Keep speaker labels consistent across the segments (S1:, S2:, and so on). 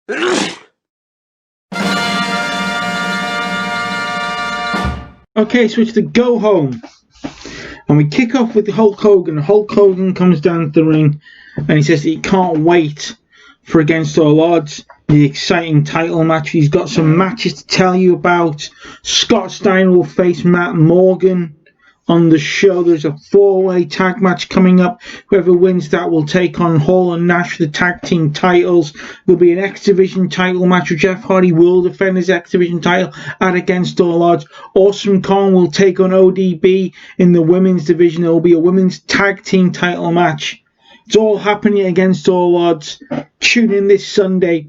S1: Okay, so it's the go home. And we kick off with Hulk Hogan. Hulk Hogan comes down to the ring and he says that he can't wait for Against All Odds, the exciting title match. He's got some matches to tell you about. Scott Steiner will face Matt Morgan on the show. There's a four-way tag match coming up. Whoever wins that will take on Hall and Nash for the tag team titles. There'll be an X Division title match where Jeff Hardy will defend his X Division title at Against All Odds. Awesome Kong will take on ODB in the women's division. There will be a women's tag team title match. It's all happening Against All Odds. Tune in this Sunday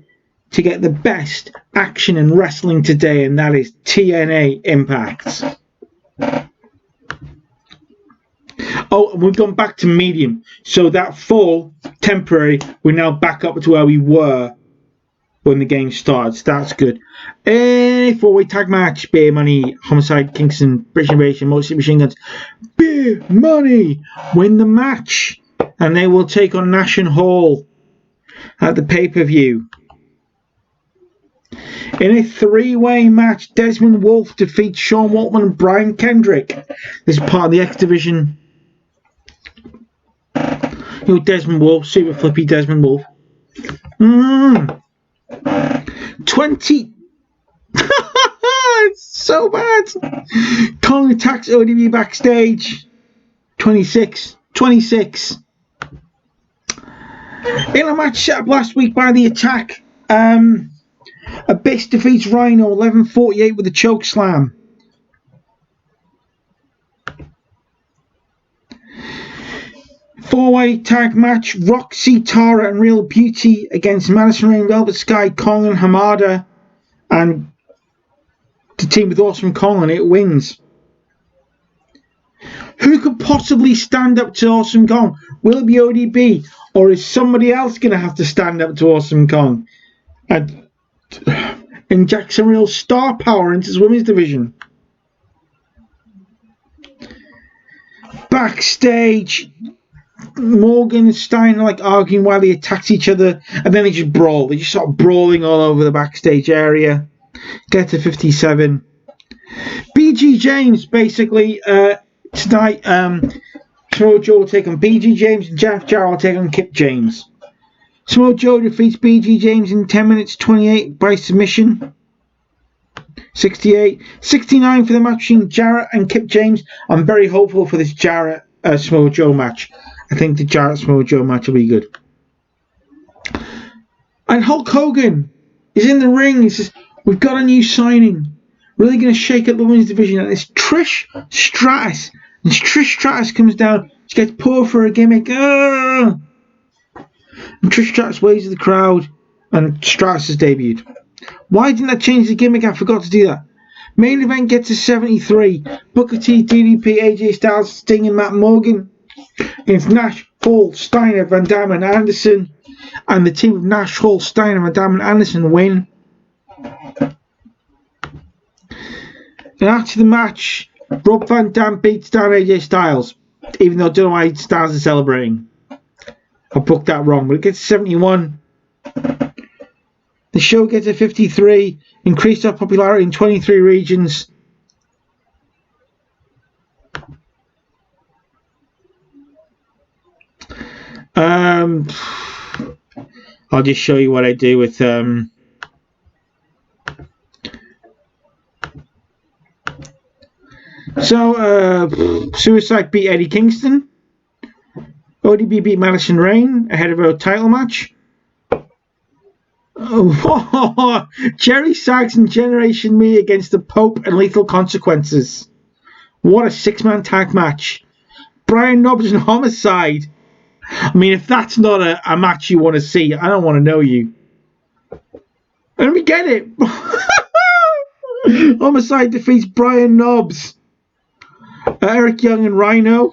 S1: to get the best action in wrestling today, and that is TNA Impact. Oh, and we've gone back to medium. So that fall, temporary, we're now back up to where we were when the game starts. That's good. A four-way tag match. Beer Money, Homicide, Kingston, British Invasion, Motor City Machine Guns. Beer Money win the match. And they will take on Nash and Hall at the pay-per-view. In a three-way match, Desmond Wolfe defeats Sean Waltman and Brian Kendrick. This is part of the X Division. You know, Desmond Wolfe, super flippy Desmond Wolfe. 20. It's so bad. Kong attacks ODB backstage. 26. In a match set up last week by The Attack, Abyss defeats Rhino 11:48 with a choke slam. Four-way tag match, Roxy, Tara and Real Beauty against Madison Rain, Velvet Sky, Kong and Hamada, and the team with Awesome Kong on it wins. Who could possibly stand up to Awesome Kong? Will it be ODB, or is somebody else going to have to stand up to Awesome Kong and inject some real star power into his women's division? Backstage, Morgan and Steiner like arguing while they attack each other, and then they just brawl. They just start brawling all over the backstage area. Get to 57. BG James basically tonight. Samoa Joe will take on BG James and Jeff Jarrett will take on Kip James. Samoa Joe defeats BG James in 10 minutes 28 by submission. 68. 69 for the match between Jarrett and Kip James. I'm very hopeful for this Jarrett Samoa Joe match. I think the Jarrett Samoa Joe match will be good. And Hulk Hogan is in the ring. He says, "We've got a new signing. Really going to shake up the women's division." And it's Trish Stratus. And Trish Stratus comes down. She gets poor for a gimmick. And Trish Stratus waves to the crowd. And Stratus has debuted. Why didn't I change the gimmick? I forgot to do that. Main event gets to 73. Booker T, DDP, AJ Styles, Sting and Matt Morgan against Nash, Hall, Steiner, Van Damme and Anderson. And the team of Nash, Hall, Steiner, Van Damme and Anderson win. And after the match, Rob Van Dam beats down AJ Styles, even though I don't know why Styles is celebrating. I booked that wrong, but it gets 71. The show gets a 53, increased our popularity in 23 regions. I'll just show you what I do with Suicide beat Eddie Kingston. ODB beat Madison Rain ahead of a title match. Jerry Sags and Generation Me against the Pope and Lethal Consequences. What a six-man tag match. Brian Knobbs and Homicide. I mean, if that's not a match you want to see, I don't want to know you. Let me get it. Homicide defeats Brian Knobbs. Eric Young and Rhino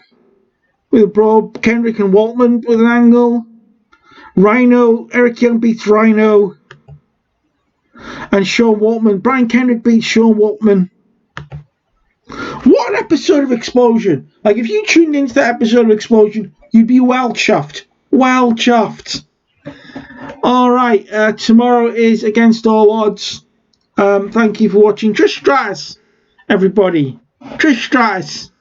S1: with a brawl. Kendrick and Waltman with an angle. Eric Young beats Rhino. And Sean Waltman. Brian Kendrick beats Sean Waltman. What an episode of Explosion. Like, if you tuned into that episode of Explosion, you'd be well chuffed. Well chuffed. Alright, tomorrow is Against All Odds. Thank you for watching. Trish Stratus, everybody. Trish Stratus.